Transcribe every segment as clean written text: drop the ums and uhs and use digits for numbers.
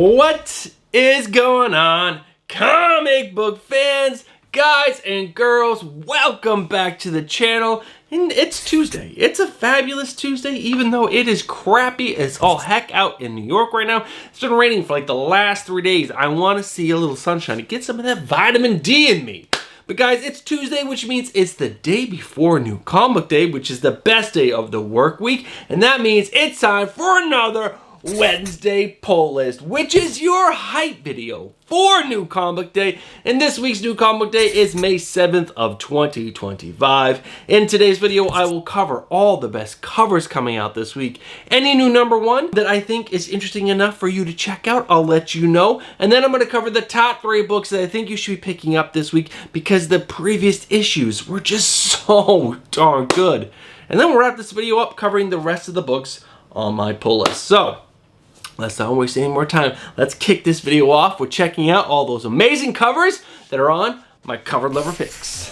What is going on, comic book fans, guys and girls? Welcome back to the channel. And it's Tuesday. It's a fabulous Tuesday, even though it is crappy as all heck out in New York right now. It's been raining for like the last 3 days. I want to see a little sunshine to get some of that vitamin D in me. But guys, it's Tuesday, which means it's the day before New Comic Book Day, which is the best day of the work week. And that means it's time for another Wednesday pull list, which is your hype video for New Comic Book Day. And this week's New Comic Book Day is May 7th of 2025. In today's video, I will cover all the best covers coming out this week. Any new #1 that I think is interesting enough for you to check out, I'll let you know. And then I'm going to cover the top 3 books that I think you should be picking up this week because the previous issues were just so darn good. And then we'll wrap this video up covering the rest of the books on my pull list. So let's not waste any more time. Let's kick this video off with checking out all those amazing covers that are on my cover lover picks.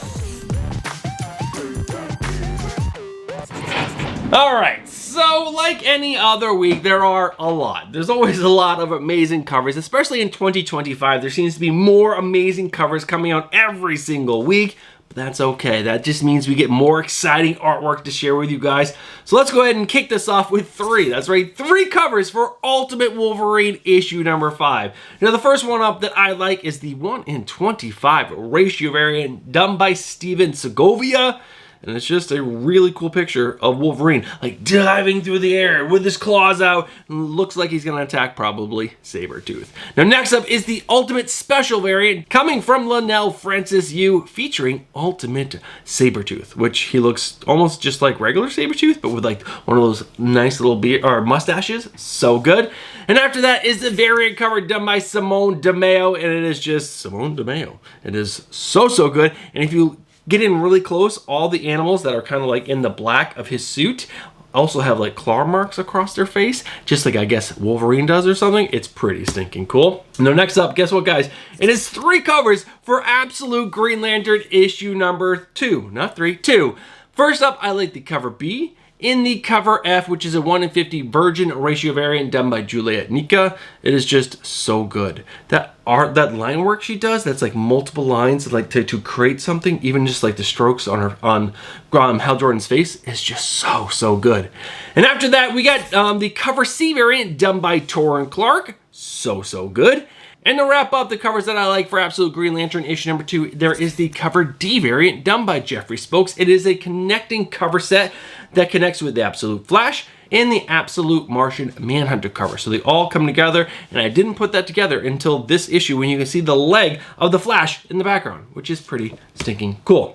All right, so like any other week, there are a lot. There's always a lot of amazing covers, especially in 2025. There seems to be more amazing covers coming out every single week. But that's okay. That just means we get more exciting artwork to share with you guys. So let's go ahead and kick this off with 3. That's right, 3 covers for Ultimate Wolverine issue #5. Now the first one up that I like is the 1:25 ratio variant done by Steven Segovia. And it's just a really cool picture of Wolverine, like diving through the air with his claws out. Looks like he's gonna attack probably Sabretooth. Now next up is the Ultimate Special variant coming from Linnell Francis Yu, featuring Ultimate Sabretooth, which he looks almost just like regular Sabretooth, but with like one of those nice little mustaches. So good. And after that is the variant cover done by Simone DeMeo, and it is just Simone DeMeo. It is so good. And if you get in really close, all the animals that are kind of like in the black of his suit also have like claw marks across their face, just like I guess Wolverine does or something. It's pretty stinking cool. Now next up, guess what guys? It is 3 covers for Absolute Green Lantern issue #2, not 3, 2. First up, I like the cover B. In the cover F, which is a 1:50 Virgin ratio variant done by Juliet Nika, it is just so good. That art, that line work she does, that's like multiple lines, like to create something, even just like the strokes on Hal Jordan's face is just so good. And after that, we got the cover C variant done by Torrin Clark, so good. And to wrap up the covers that I like for Absolute Green Lantern issue #2, there is the cover D variant done by Jeffrey Spokes. It is a connecting cover set that connects with the Absolute Flash and the Absolute Martian Manhunter cover. So they all come together, and I didn't put that together until this issue when you can see the leg of the Flash in the background, which is pretty stinking cool.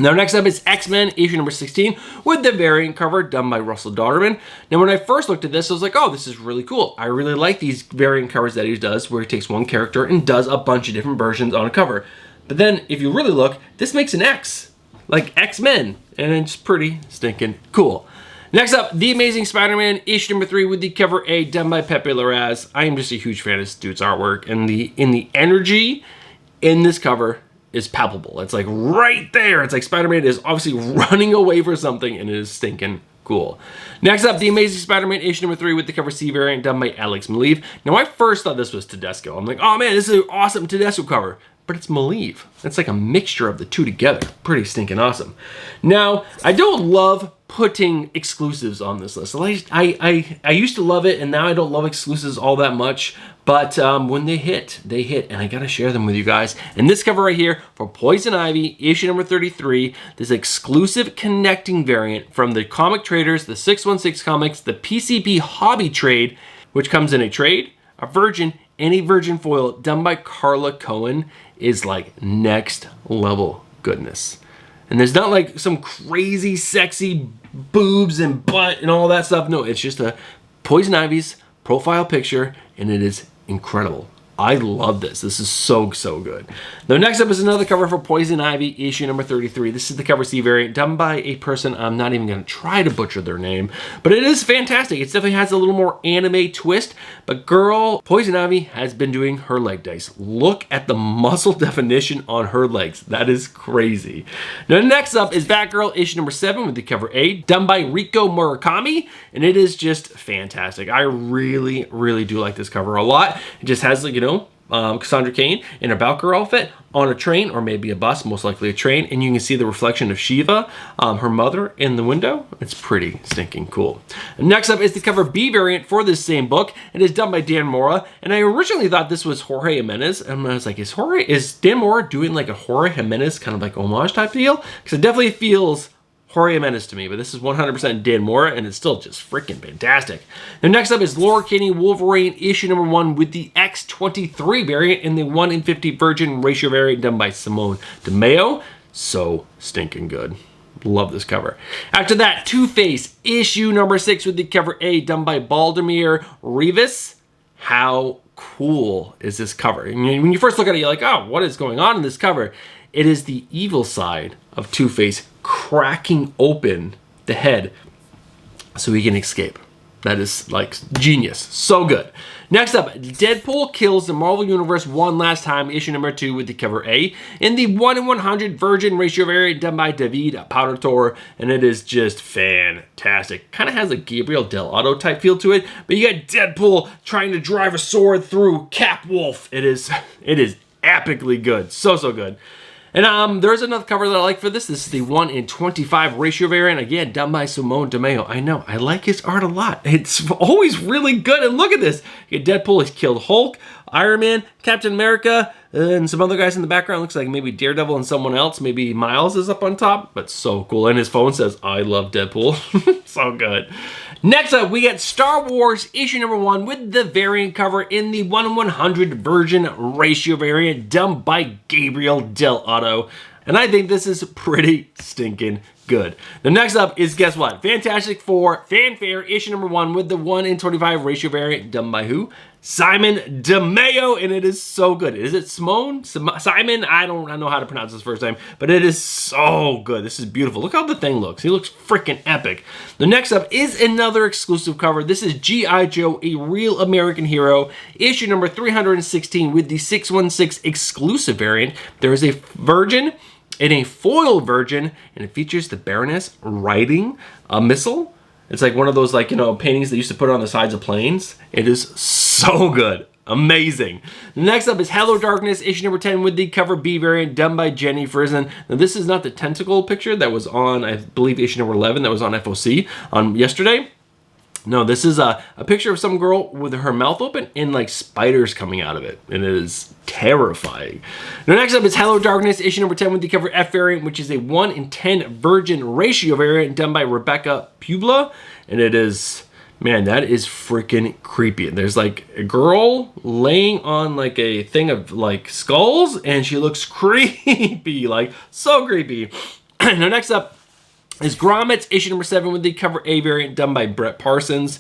Now next up is X-Men issue #16 with the variant cover done by Russell Dauterman. Now when I first looked at this, I was like, oh, this is really cool. I really like these variant covers that he does where he takes one character and does a bunch of different versions on a cover. But then if you really look, this makes an X, like X-Men, and it's pretty stinking cool. Next up, The Amazing Spider-Man issue #3 with the cover A done by Pepe Larraz. I am just a huge fan of this dude's artwork, and the energy in this cover is palpable. It's like right there. It's like Spider-Man is obviously running away for something, and it is stinking cool. Next up, The Amazing Spider-Man issue #3 with the cover C variant done by Alex Maleev. Now I first thought this was Tedesco. I'm like, oh man, this is an awesome Tedesco cover. But it's Maleev. It's like a mixture of the two together. Pretty stinking awesome. Now, I don't love putting exclusives on this list. I used to love it, and now I don't love exclusives all that much. But when they hit, and I gotta share them with you guys. And this cover right here for Poison Ivy, issue #33, this exclusive connecting variant from the Comic Traders, the 616 Comics, the PCB Hobby Trade, which comes in a trade, a virgin, and a virgin foil done by CARLA COHEN, is like next level goodness. And there's not like some crazy sexy boobs and butt and all that stuff. No, it's just a Poison Ivy's profile picture, and it is incredible. I love this. This is so, so good. Now, next up is another cover for Poison Ivy, issue number 33. This is the cover C variant done by a person, I'm not even going to try to butcher their name, but it is fantastic. It definitely has a little more anime twist, but girl, Poison Ivy has been doing her leg dice. Look at the muscle definition on her legs. That is crazy. Now, next up is Batgirl, issue number 7 with the cover A, done by Riko Murakami, and it is just fantastic. I really, really do like this cover a lot. It just has, like, you know, Cassandra Cain in a Batgirl outfit on a train, or maybe a bus, most likely a train, and you can see the reflection of Shiva, her mother, in the window. It's pretty stinking cool. Next up is the cover B variant for this same book. It is done by Dan Mora, and I originally thought this was Jorge Jimenez, and I was like, is Dan Mora doing like a Jorge Jimenez kind of like homage type deal? Because it definitely feels Jorge Jimenez to me, but this is 100% Dan Mora, and it's still just freaking fantastic. Now, next up is Laura Kinney Wolverine, issue number 1 with the X23 variant in the 1 in 50 virgin ratio variant done by Simone DeMeo. So stinking good. Love this cover. After that, Two-Face, issue number 6 with the cover A done by Baldemir Rivas. How cool is this cover? And when you first look at it, you're like, oh, what is going on in this cover? It is the evil side of Two-Face cracking open the head so he can escape. That is like genius. So good. Next up, Deadpool kills the Marvel Universe one last time, issue number 2 with the cover A in the 1 in 100 virgin ratio variant done by David Powdertor, and it is just fantastic. Kind of has a Gabriel Del Otto type feel to it, but you got Deadpool trying to drive a sword through Capwolf. It is epically good. So good. And there's another cover that I like for this. This is the 1 in 25 ratio variant, again, done by Simone DeMeo. I know, I like his art a lot. It's always really good. And look at this. You get Deadpool, he's killed Hulk, Iron Man, Captain America, and some other guys in the background. Looks like maybe Daredevil and someone else. Maybe Miles is up on top, but so cool. And his phone says, I love Deadpool. So good. Next up, we get Star Wars issue number 1 with the variant cover in the 1 in 100 virgin ratio variant done by Gabriel Del Otto. And I think this is pretty stinking good. The next up is, guess what? Fantastic Four Fanfare issue number 1 with the 1 in 25 ratio variant done by who? Simon DeMeo, and it is so good. Is it Simone? Simon? I don't know how to pronounce his first name, but it is so good. This is beautiful. Look how the thing looks. He looks freaking epic. The next up is another exclusive cover. This is G.I. Joe, A Real American Hero, issue number 316 with the 616 exclusive variant. There is a virgin and a foil version, and it features the Baroness riding a missile. It's like one of those, like, you know, paintings they used to put on the sides of planes. It is so good. Amazing. Next up is Hello Darkness, issue number 10 with the cover B variant done by Jenny Frison. Now, this is not the tentacle picture that was on, I believe, issue number 11 that was on FOC on yesterday. No, this is a picture of some girl with her mouth open and like spiders coming out of it. And it is terrifying. Now, next up is Hello Darkness, issue number 10 with the cover F variant, which is a 1 in 10 virgin ratio variant done by Rebecca Publa. And it is, man, that is freaking creepy. And there's like a girl laying on like a thing of like skulls, and she looks creepy, like so creepy. Now, next up is Grommets, issue number 7 with the cover A variant done by Brett Parsons.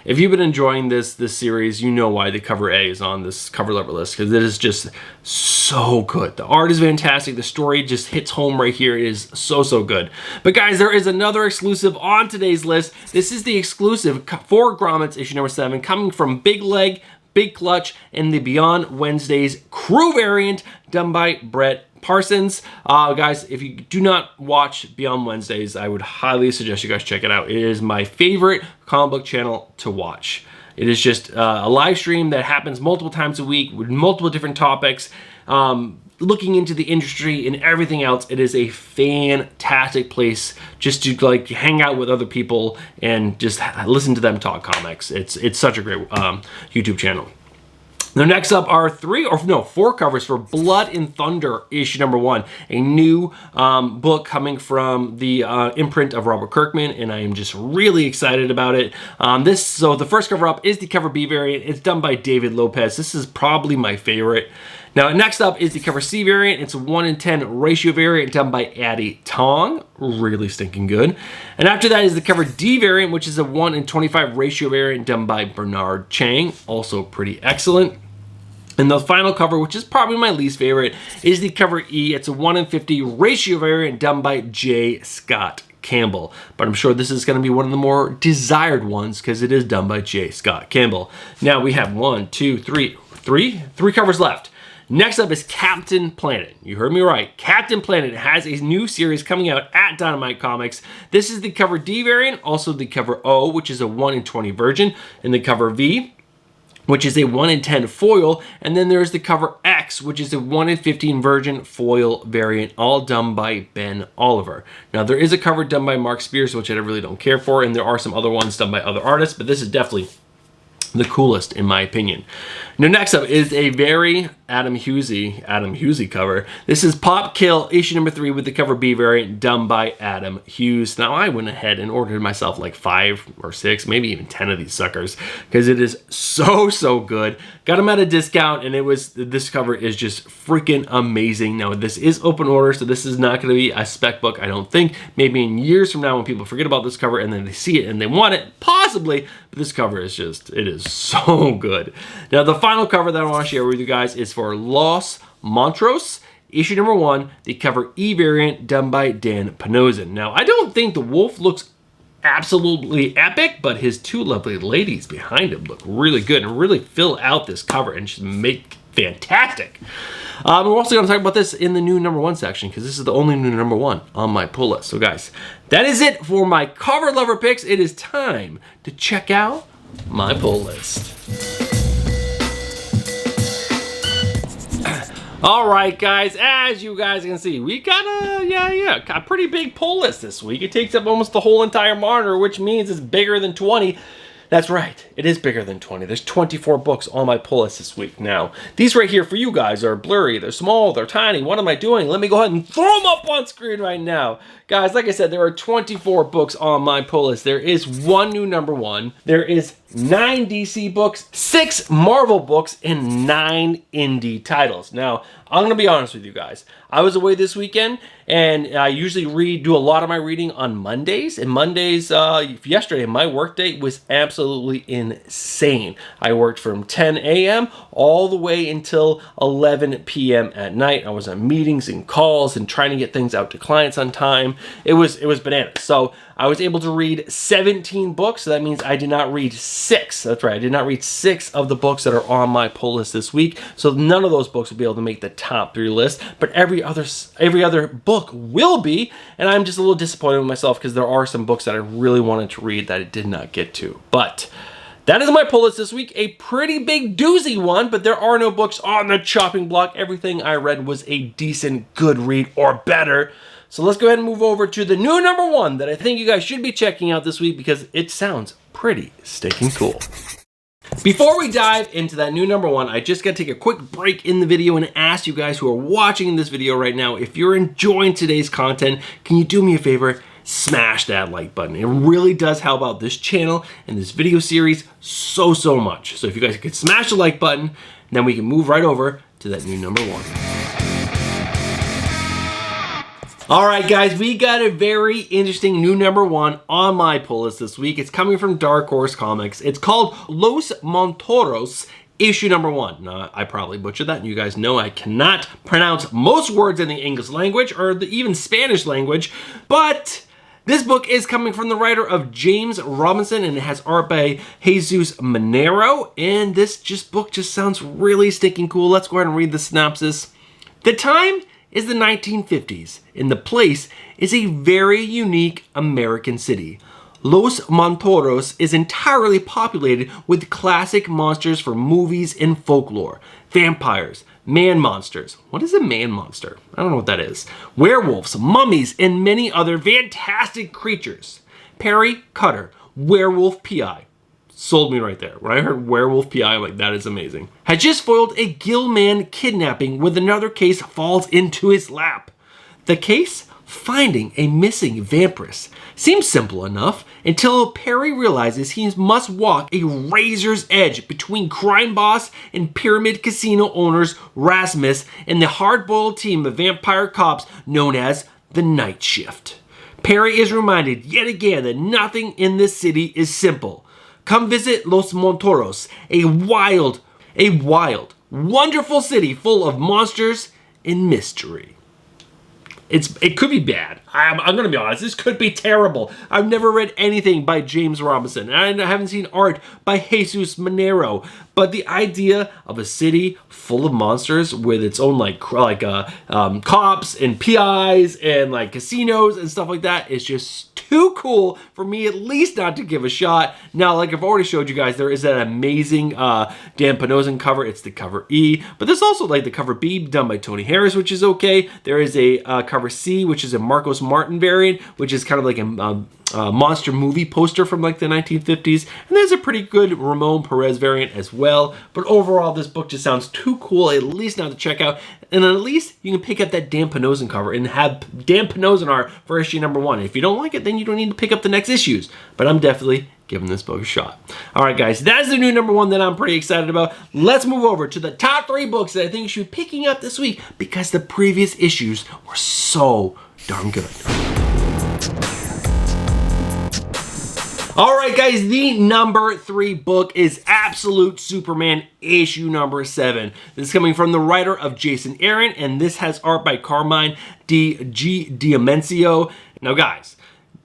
If you've been enjoying this series, you know why the cover A is on this cover level list, because it is just so good. The art is fantastic. The story just hits home right here. It is so good. But guys, there is another exclusive on today's list. This is the exclusive for Grommets, issue number 7, coming from Big Leg, Big Clutch, and the Beyond Wednesdays crew variant done by Brett Parsons. Guys, if you do not watch Beyond Wednesdays, I would highly suggest you guys check it out. It is my favorite comic book channel to watch. It is just a live stream that happens multiple times a week with multiple different topics, looking into the industry and everything else. It is a fantastic place just to like hang out with other people and just listen to them talk comics. It's such a great YouTube channel. Now, next up are 4 covers for Blood and Thunder, issue number 1, a new book coming from the imprint of Robert Kirkman, and I am just really excited about it. So the first cover up is the cover B variant. It's done by David Lopez. This is probably my favorite. Now, next up is the cover C variant. It's a 1 in 10 ratio variant done by Addie Tong. Really stinking good. And after that is the cover D variant, which is a 1 in 25 ratio variant done by Bernard Chang. Also pretty excellent. And the final cover, which is probably my least favorite, is the cover E. It's a 1 in 50 ratio variant done by J. Scott Campbell. But I'm sure this is going to be one of the more desired ones because it is done by J. Scott Campbell. Now we have three covers left. Next up is Captain Planet. You heard me right. Captain Planet has a new series coming out at Dynamite Comics. This is the cover D variant, also the cover O, which is a 1 in 20 version, and the cover V, which is a 1 in 10 foil, and then there's the cover X, which is a 1 in 15 version foil variant, all done by Ben Oliver. Now, there is a cover done by Mark Spears, which I really don't care for, and there are some other ones done by other artists, but this is definitely the coolest in my opinion. Now next up is a very Adam Hughesy cover. This is Pop Kill issue number 3 with the cover B variant done by Adam Hughes. Now I went ahead and ordered myself like 5 or 6, maybe even 10 of these suckers because it is so good. Got them at a discount and this cover is just freaking amazing. Now this is open order, so this is not going to be a spec book, I don't think. Maybe in years from now when people forget about this cover and then they see it and they want it, possibly, but this cover is just, it is so good. Now the final cover that I want to share with you guys is for Los Monstros, issue number 1, the cover E variant done by Dan Panozin. Now I don't think the wolf looks absolutely epic, but his 2 lovely ladies behind him look really good and really fill out this cover and just make fantastic. We're also going to talk about this in the new number 1 section because this is the only new number 1 on my pull list. So guys, that is it for my cover lover picks. It is time to check out my pull list. All right, guys, as you guys can see, we got a pretty big pull list this week. It takes up almost the whole entire monitor, which means it's bigger than 20. That's right, it is bigger than 20. There's 24 books on my pull list this week. Now, these right here for you guys are blurry, they're small, they're tiny. What am I doing? Let me go ahead and throw them up on screen right now. Guys, like I said, there are 24 books on my pull list. There is 1 new number 1. There is 9 DC books, 6 Marvel books, and 9 indie titles. Now, I'm gonna be honest with you guys. I was away this weekend, and I usually do a lot of my reading on Mondays. And Mondays, yesterday, my work day was absolutely insane. I worked from 10 a.m. all the way until 11 p.m. at night. I was on meetings and calls and trying to get things out to clients on time. It was bananas. So I was able to read 17 books. So that means I did not read 6. That's right. I did not read 6 of the books that are on my pull list this week. So none of those books will be able to make the top 3 list, but every other book will be. And I'm just a little disappointed with myself because there are some books that I really wanted to read that I did not get to. But that is my pull list this week. A pretty big doozy one, but there are no books on the chopping block. Everything I read was a decent, good read or better. So let's go ahead and move over to the new number 1 that I think you guys should be checking out this week because it sounds pretty stinking cool. Before we dive into that new number 1, I just gotta take a quick break in the video and ask you guys who are watching this video right now, if you're enjoying today's content, can you do me a favor? Smash that like button. It really does help out this channel and this video series so much. So if you guys could smash the like button, then we can move right over to that new number 1. All right, guys, we got a very interesting new number 1 on my pull list this week. It's coming from Dark Horse Comics. It's called Los Monstros, issue number 1. Now, I probably butchered that, and you guys know I cannot pronounce most words in the English language or even Spanish language, but this book is coming from the writer of James Robinson, and it has art by Jesus Manero, and this book just sounds really stinking cool. Let's go ahead and read the synopsis. The time is the 1950s, and the place is a very unique American city. Los Monstros is entirely populated with classic monsters from movies and folklore. Vampires, man monsters. What is a man monster? I don't know what that is. Werewolves, mummies, and many other fantastic creatures. Perry Cutter, werewolf PI. Sold me right there. When I heard werewolf PI, I'm like, that is amazing. Had just foiled a Gilman kidnapping when another case falls into his lap. The case? Finding a missing vampiress. Seems simple enough until Perry realizes he must walk a razor's edge between crime boss and pyramid casino owners Rasmus and the hard-boiled team of vampire cops known as the Night Shift. Perry is reminded yet again that nothing in this city is simple. Come visit Los Monstros, a wild, wonderful city full of monsters and mystery. It could be bad. I'm going to be honest. This could be terrible. I've never read anything by James Robinson, and I haven't seen art by Jesus Monero. But the idea of a city full of monsters with its own cops and PIs and like casinos and stuff like that is just too cool for me at least not to give a shot. Now, like I've already showed you guys, there is that amazing Dan Panozan cover. It's the cover E, but there's also like the cover B done by Tony Harris, which is okay. There is a cover C, which is a Marcos Martin variant, which is kind of like a monster movie poster from like the 1950s. And there's a pretty good Ramon Perez variant as well. But overall, this book just sounds too cool, at least not to check out. And at least you can pick up that Dan Panozan cover and have Dan Panozan art for issue number 1. If you don't like it, then you don't need to pick up the next issues. But I'm definitely giving this book a shot. All right, guys, that's the new number 1 that I'm pretty excited about. Let's move over to the top 3 books that I think you should be picking up this week because the previous issues were so darn good. All right, guys, the number 3 book is Absolute Superman issue number 7. This is coming from the writer of Jason Aaron, and this has art by Carmine Di Giamencio. Now, guys,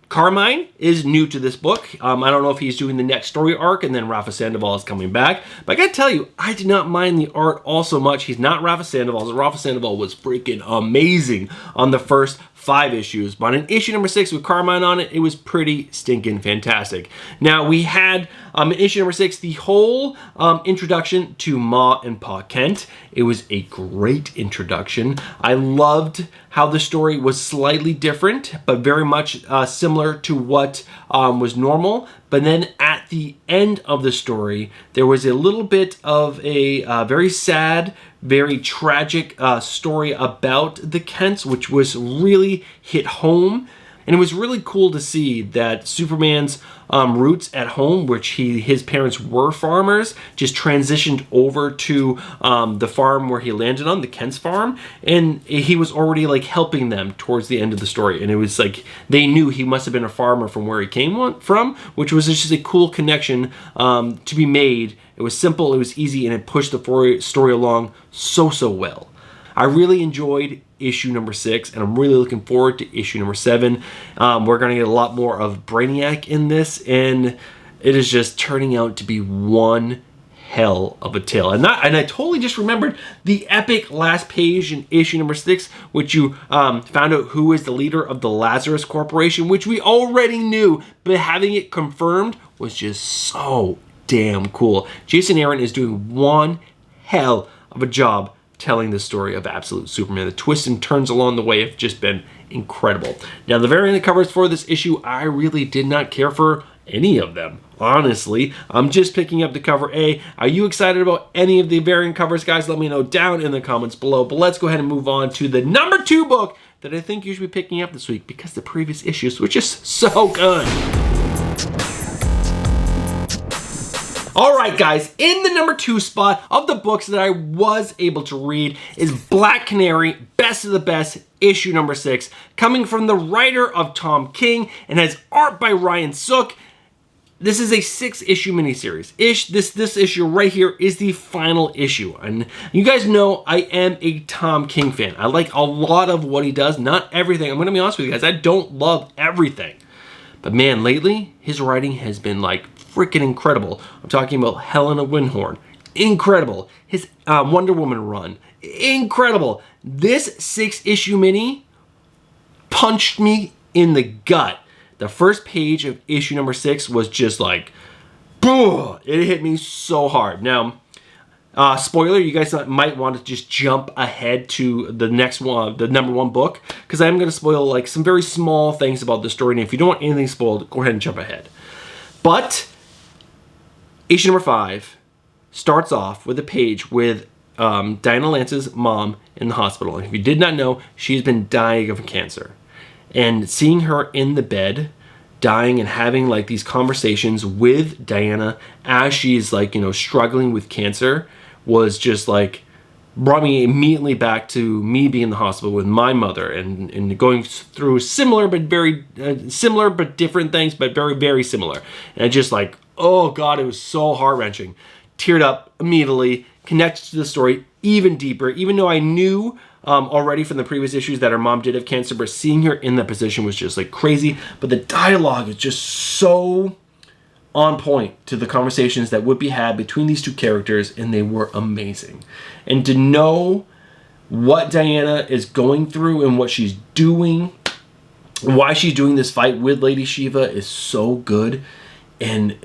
Carmine is new to this book. I don't know if he's doing the next story arc and then Rafa Sandoval is coming back. But I gotta tell you, I did not mind the art all so much. He's not Rafa Sandoval. Rafa Sandoval was freaking amazing on the first 5 issues. But in issue number 6 with Carmine on it, it was pretty stinking fantastic. Now, we had in issue number 6 the whole introduction to Ma and Pa Kent. It was a great introduction. I loved how the story was slightly different, but very much similar to what was normal. But then at the end of the story, there was a little bit of a very sad, very tragic story about the Kents, which was really hit home. And it was really cool to see that Superman's roots at home, which his parents were farmers, just transitioned over to the farm where he landed on, the Kent's farm, and he was already like helping them towards the end of the story. And it was like they knew he must have been a farmer from where he came from, which was just a cool connection to be made. It was simple, it was easy, and it pushed the story along so well. I really enjoyed issue number 6, and I'm really looking forward to issue number 7. We're going to get a lot more of Brainiac in this, and it is just turning out to be one hell of a tale. And I totally just remembered the epic last page in issue number 6, which you found out who is the leader of the Lazarus Corporation, which we already knew, but having it confirmed was just so damn cool. Jason Aaron is doing one hell of a job telling the story of Absolute Superman. The twists and turns along the way have just been incredible. Now, the variant covers for this issue, I really did not care for any of them. Honestly, I'm just picking up the cover A. Are you excited about any of the variant covers, guys? Let me know down in the comments below. But let's go ahead and move on to the number 2 book that I think you should be picking up this week because the previous issues were just so good. All right, guys, in the number 2 spot of the books that I was able to read is Black Canary, Best of the Best, issue number 6, coming from the writer of Tom King and has art by Ryan Sook. This is a 6-issue miniseries. This issue right here is the final issue. And you guys know I am a Tom King fan. I like a lot of what he does, not everything. I'm gonna be honest with you guys, I don't love everything. But man, lately, his writing has been like freaking incredible. I'm talking about Helena Windhorn. Incredible. His Wonder Woman run. Incredible. This 6-issue mini punched me in the gut. The first page of issue number 6 was just like, boom! It hit me so hard. Now, spoiler, you guys might want to just jump ahead to the next one, the number 1 book, because I'm going to spoil like some very small things about the story. And if you don't want anything spoiled, go ahead and jump ahead. But issue number 5 starts off with a page with Diana Lance's mom in the hospital. And if you did not know, she's been dying of cancer. And seeing her in the bed, dying, and having like these conversations with Diana as she's like, you know, struggling with cancer was just like, brought me immediately back to me being in the hospital with my mother and going through similar but very similar but different things, but very similar. And I just like, oh God, it was so heart-wrenching. Teared up immediately, connected to the story even deeper, even though I knew already from the previous issues that her mom did have cancer, but seeing her in that position was just like crazy. But the dialogue is just so on point to the conversations that Whoopi had between these two characters, and they were amazing. And to know what Diana is going through and what she's doing, why she's doing this fight with Lady Shiva is so good. And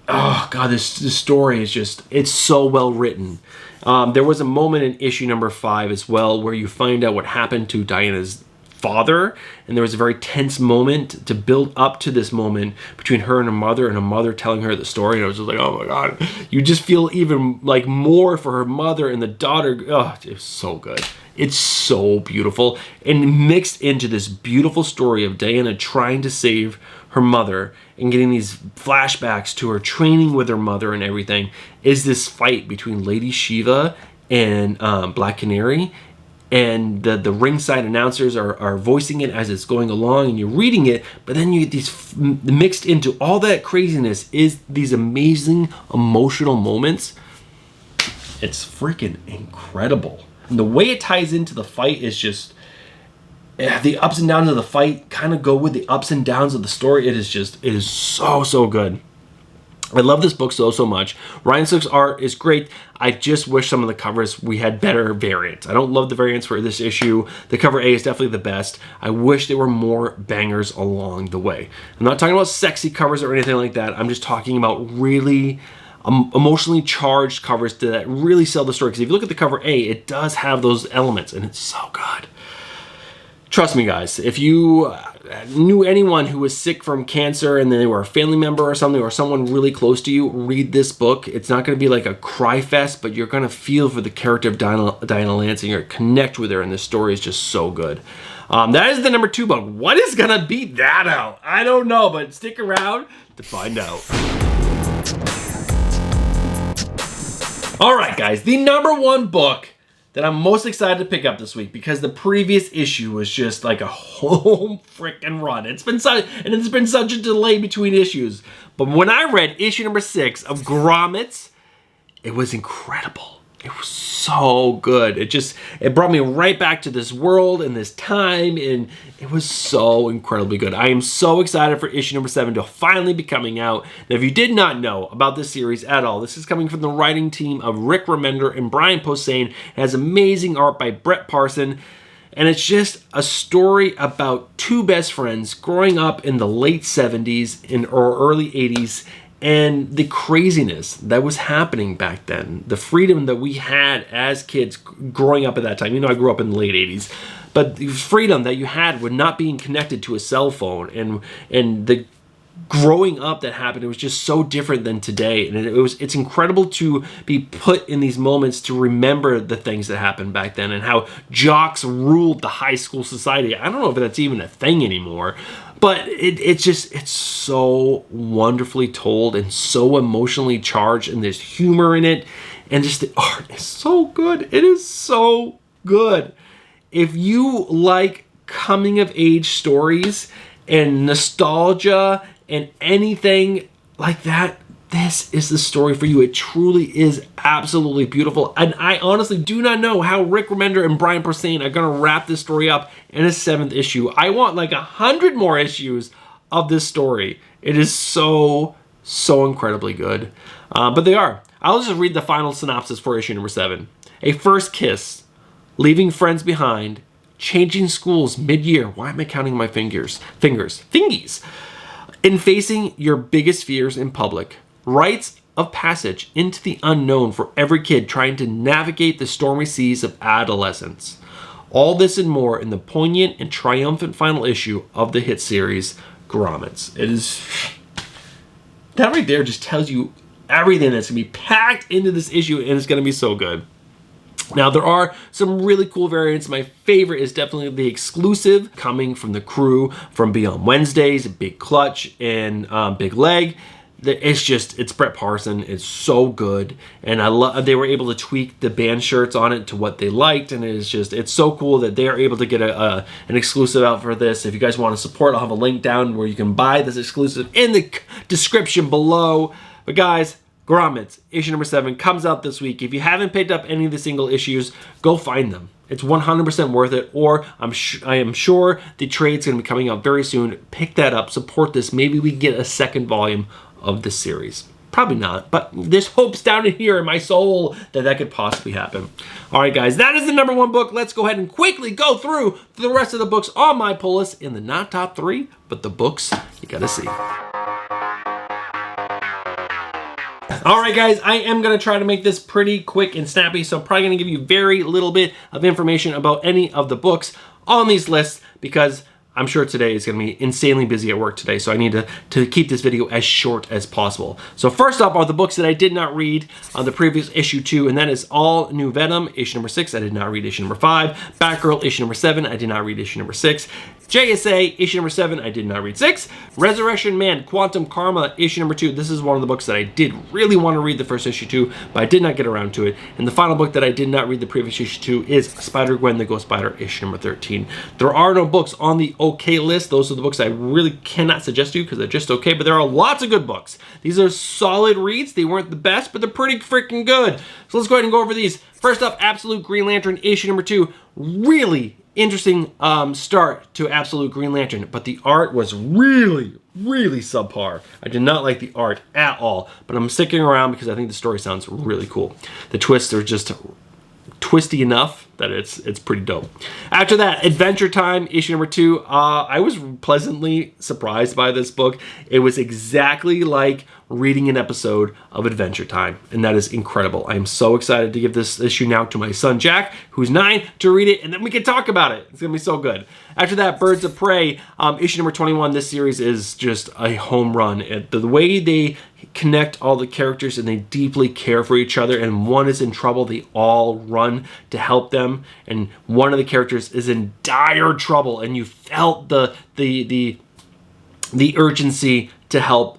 oh god, this story is just, it's so well written. There was a moment in issue number 5 as well where you find out what happened to Diana's father, and there was a very tense moment to build up to this moment between her and her mother telling her the story, and I was just like, oh my god, you just feel even like more for her mother and the daughter. Oh, it's so good. It's so beautiful, and mixed into this beautiful story of Diana trying to save her mother and getting these flashbacks to her training with her mother and everything is this fight between Lady Shiva and Black Canary. And the ringside announcers are voicing it as it's going along, and you're reading it, but then you get these mixed into all that craziness is these amazing emotional moments. It's freaking incredible. And the way it ties into the fight is just, the ups and downs of the fight kind of go with the ups and downs of the story. It is so good. I love this book so much. Ryan Sook's art is great. I just wish some of the covers we had better variants. I don't love the variants for this issue. The cover A is definitely the best. I wish there were more bangers along the way. I'm not talking about sexy covers or anything like that. I'm just talking about really emotionally charged covers that really sell the story. Because if you look at the cover A, it does have those elements, and it's so good. Trust me, guys, if you knew anyone who was sick from cancer and then they were a family member or something, or someone really close to you, read this book. It's not going to be like a cry fest, but you're going to feel for the character of Diana Lance, and you're going to connect with her, and this story is just so good. That is the number 2 book. What is going to beat that out? I don't know, but stick around to find out. All right, guys, the number 1 book that I'm most excited to pick up this week, because the previous issue was just like a home frickin' run. It's been such a delay between issues. But when I read issue number 6 of Grommets, it was incredible. It was so good. It brought me right back to this world and this time, and it was so incredibly good. I am so excited for issue number 7 to finally be coming out. Now, if you did not know about this series at all, this is coming from the writing team of Rick Remender and Brian Posehn. It has amazing art by Brett Parson, and it's just a story about 2 best friends growing up in the late 70s or early 80s, and the craziness that was happening back then, the freedom that we had as kids growing up at that time. You know, I grew up in the late 80s, but the freedom that you had with not being connected to a cell phone, and the growing up that happened, it was just so different than today. And it's incredible to be put in these moments to remember the things that happened back then and how jocks ruled the high school society. I don't know if that's even a thing anymore, but it's so wonderfully told and so emotionally charged, and there's humor in it, and just the art is so good. It is so good. If you like coming of age stories and nostalgia and anything like that, this is the story for you. It truly is absolutely beautiful. And I honestly do not know how Rick Remender and Brian Posehn are going to wrap this story up in a 7th issue. I want like 100 more issues of this story. It is so incredibly good. But they are. I'll just read the final synopsis for issue number 7. A first kiss, leaving friends behind, changing schools mid-year. Why am I counting my fingers? Fingies. In facing your biggest fears in public, rites of passage into the unknown for every kid trying to navigate the stormy seas of adolescence. All this and more in the poignant and triumphant final issue of the hit series, Grommets. That right there just tells you everything that's going to be packed into this issue, and it's going to be so good. Now, there are some really cool variants. My favorite is definitely the exclusive coming from the crew from Beyond Wednesdays, Big Clutch, and Big Leg. It's Brett Parson. It's so good. And I love they were able to tweak the band shirts on it to what they liked. And it's so cool that they are able to get an exclusive out for this. If you guys want to support, I'll have a link down where you can buy this exclusive in the description below. But guys, Grommets, issue number 7, comes out this week. If you haven't picked up any of the single issues, go find them. It's 100% worth it, or I am sure the trade's going to be coming out very soon. Pick that up, support this. Maybe we get a second volume of this series. Probably not, but there's hopes down in here in my soul that that could possibly happen. All right, guys, that is the number 1 book. Let's go ahead and quickly go through the rest of the books on my pull list in the not top 3, but the books you gotta see. All right, guys, I am going to try to make this pretty quick and snappy, so I'm probably going to give you very little bit of information about any of the books on these lists because I'm sure today is going to be insanely busy at work today, so I need to keep this video as short as possible. So first up are the books that I did not read on the previous issue 2, and that is All New Venom, issue number 6. I did not read issue number 5. Batgirl, issue number 7. I did not read issue number 6. JSA, issue number 7, I did not read 6. Resurrection Man, Quantum Karma, issue number 2. This is one of the books that I did really want to read the first issue 2, but I did not get around to it. And the final book that I did not read the previous issue 2 is Spider-Gwen, the Ghost Spider, issue number 13. There are no books on the okay list. Those are the books I really cannot suggest to you because they're just okay, but there are lots of good books. These are solid reads. They weren't the best, but they're pretty freaking good. So let's go ahead and go over these. First up, Absolute Green Lantern, issue number 2. Really interesting start to Absolute Green Lantern, but the art was really subpar. I did not like the art at all, but I'm sticking around because I think the story sounds really cool. The twists are just twisty enough that it's pretty dope. After that, Adventure Time, issue number 2. I was pleasantly surprised by this book. It was exactly like reading an episode of Adventure Time, and that is incredible. I am so excited to give this issue now to my son Jack, who's 9, to read it, and then we can talk about it. It's gonna be so good. After that, Birds of Prey, issue number 21. This series is just a home run. The way they connect all the characters and they deeply care for each other, and one is in trouble, they all run to help them, and one of the characters is in dire trouble, and you felt the urgency to help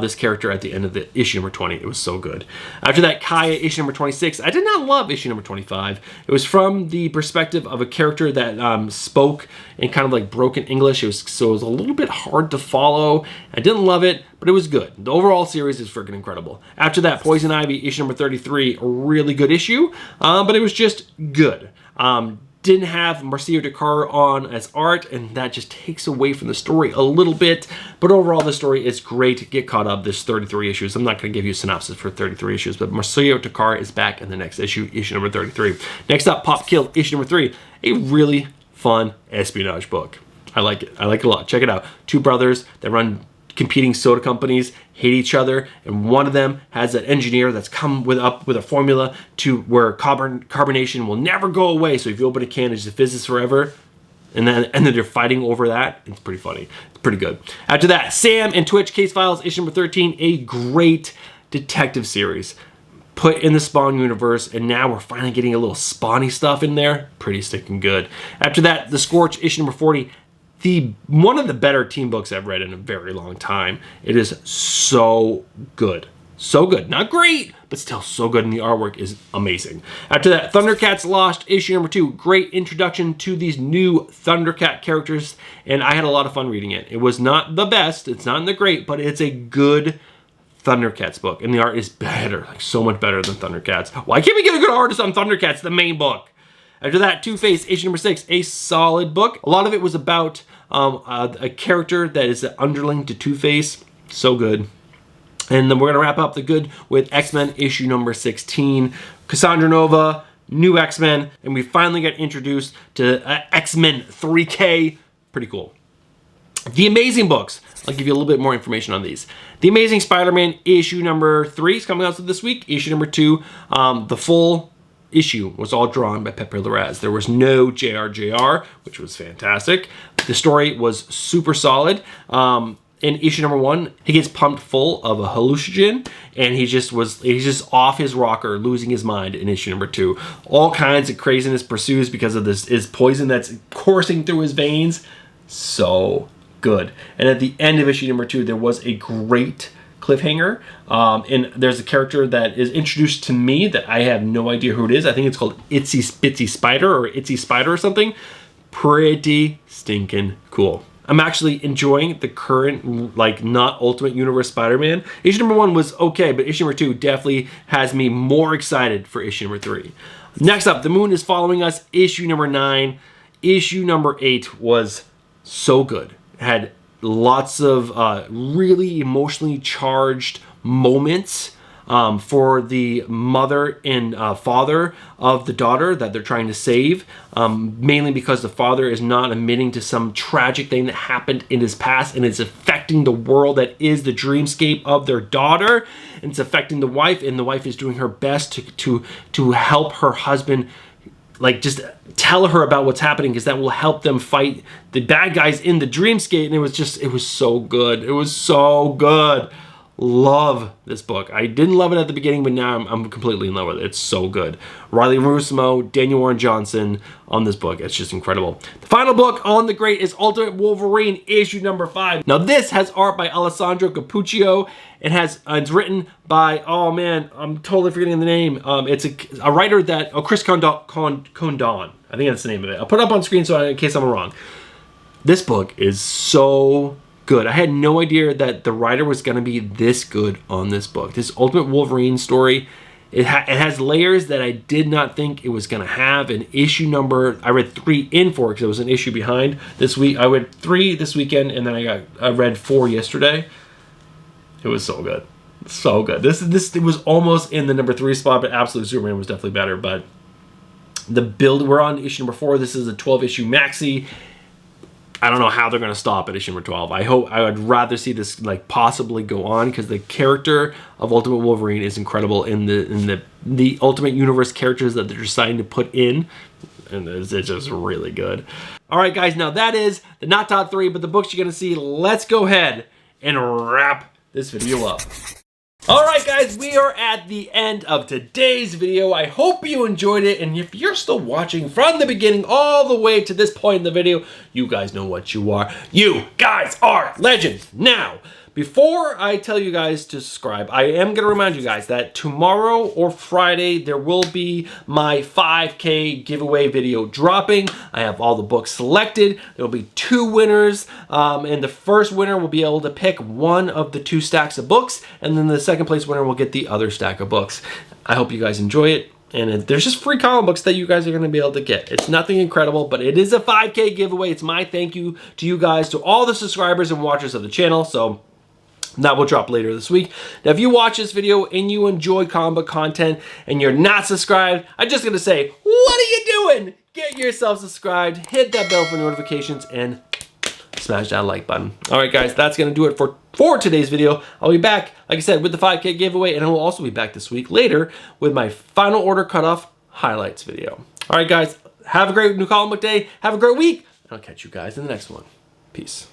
this character at the end of the issue number 20. It was so good. After that, Kaya, issue number 26. I did not love issue number 25. It was from the perspective of a character that spoke in kind of like broken English. So it was a little bit hard to follow. I didn't love it, but it was good. The overall series is freaking incredible. After that, Poison Ivy, issue number 33. A really good issue, but it was just good. Didn't have Marcio Dakar on as art, and that just takes away from the story a little bit, but overall the story is great. Get caught up. There's 33 issues. I'm not going to give you a synopsis for 33 issues, but Marcio Dakar is back in the next issue, issue number 33. Next up, Pop Kill, issue number 3. A really fun espionage book. I like it. I like it a lot. Check it out. 2 brothers that run competing soda companies, hate each other, and one of them has an engineer that's come up with a formula to where carbonation will never go away. So if you open a can, it just fizzes forever. And then they're fighting over that. It's pretty funny. It's pretty good. After that, Sam and Twitch Case Files, issue number 13, a great detective series put in the Spawn universe, and now we're finally getting a little Spawny stuff in there. Pretty sticking good. After that, The Scorch, issue number 40. One of the better team books I've read in a very long time. It is so good. So good. Not great, but still so good, and the artwork is amazing. After that, Thundercats Lost, issue number 2. Great introduction to these new Thundercat characters, and I had a lot of fun reading it. It was not the best, it's not the great, but it's a good Thundercats book, and the art is better, like so much better than Thundercats. Why can't we get a good artist on Thundercats, the main book? After that, Two-Face, issue number 6, a solid book. A lot of it was about a character that is an underling to Two-Face. So good. And then we're going to wrap up the good with X-Men, issue number 16. Cassandra Nova, new X-Men, and we finally got introduced to X-Men 3K. Pretty cool. The Amazing books. I'll give you a little bit more information on these. The Amazing Spider-Man, issue number 3 is coming out this week. Issue number 2, the full issue was all drawn by Pepe Larraz. There was no JRJR, which was fantastic. The story was super solid. In issue number 1, he gets pumped full of a hallucinogen, and he's just off his rocker, losing his mind in issue number 2. All kinds of craziness pursues because of this poison that's coursing through his veins. So good. And at the end of issue number 2, there was a great cliffhanger, and there's a character that is introduced to me that I have no idea who it is. I think it's called Itsy Spitsy Spider or Itsy Spider or something. Pretty stinking cool. I'm actually enjoying the current, like, not Ultimate Universe Spider-Man. Issue number 1 was okay, but issue number 2 definitely has me more excited for issue number 3. Next up, The Moon is Following Us, issue number 9. Issue number 8 was so good. It had lots of really emotionally charged moments for the mother and father of the daughter that they're trying to save, mainly because the father is not admitting to some tragic thing that happened in his past, and it's affecting the world that is the dreamscape of their daughter, and it's affecting the wife, and the wife is doing her best to help her husband, like, just tell her about what's happening, because that will help them fight the bad guys in the dreamscape. And it was so good. It was so good. Love this book. I didn't love it at the beginning, but now I'm completely in love with it. It's so good. Riley Rossmo, Daniel Warren Johnson on this book. It's just incredible. The final book on the grate is Ultimate Wolverine, issue number 5. Now this has art by Alessandro Cappuccio. It's written by, oh man, I'm totally forgetting the name. It's a writer that, Chris Condon. I think that's the name of it. I'll put it up on screen in case I'm wrong. This book is so good. I had no idea that the writer was going to be this good on this book. This Ultimate Wolverine story, it has layers that I did not think it was going to have. An issue number, I read 3 in 4 because it was an issue behind this week. I read 3 this weekend, and then I read 4 yesterday. It was so good. So good. It was almost in the number 3 spot, but Absolute Superman was definitely better. But the build, we're on issue number 4. This is a 12-issue maxi. I don't know how they're going to stop at issue number 12. I would rather see this, like, possibly go on, because the character of Ultimate Wolverine is incredible in the Ultimate Universe characters that they're deciding to put in, and it's just really good. All right, guys, now that is the not top 3, but the books you're going to see. Let's go ahead and wrap this video up. All right, guys, we are at the end of today's video. I hope you enjoyed it, and if you're still watching from the beginning all the way to this point in the video, you guys know what you are. You guys are legends. Now, before I tell you guys to subscribe, I am going to remind you guys that tomorrow or Friday, there will be my 5K giveaway video dropping. I have all the books selected. There will be 2 winners, and the first winner will be able to pick one of the 2 stacks of books, and then the second place winner will get the other stack of books. I hope you guys enjoy it. And there's just free comic books that you guys are going to be able to get. It's nothing incredible, but it is a 5K giveaway. It's my thank you to you guys, to all the subscribers and watchers of the channel. So that will drop later this week. Now, if you watch this video and you enjoy comic book content and you're not subscribed, I'm just gonna say, what are you doing? Get yourself subscribed, hit that bell for notifications, and smash that like button. All right, guys, that's gonna do it for today's video. I'll be back, like I said, with the 5K giveaway, and I will also be back this week later with my final order cutoff highlights video. All right, guys, have a great new comic book day. Have a great week. And I'll catch you guys in the next one. Peace.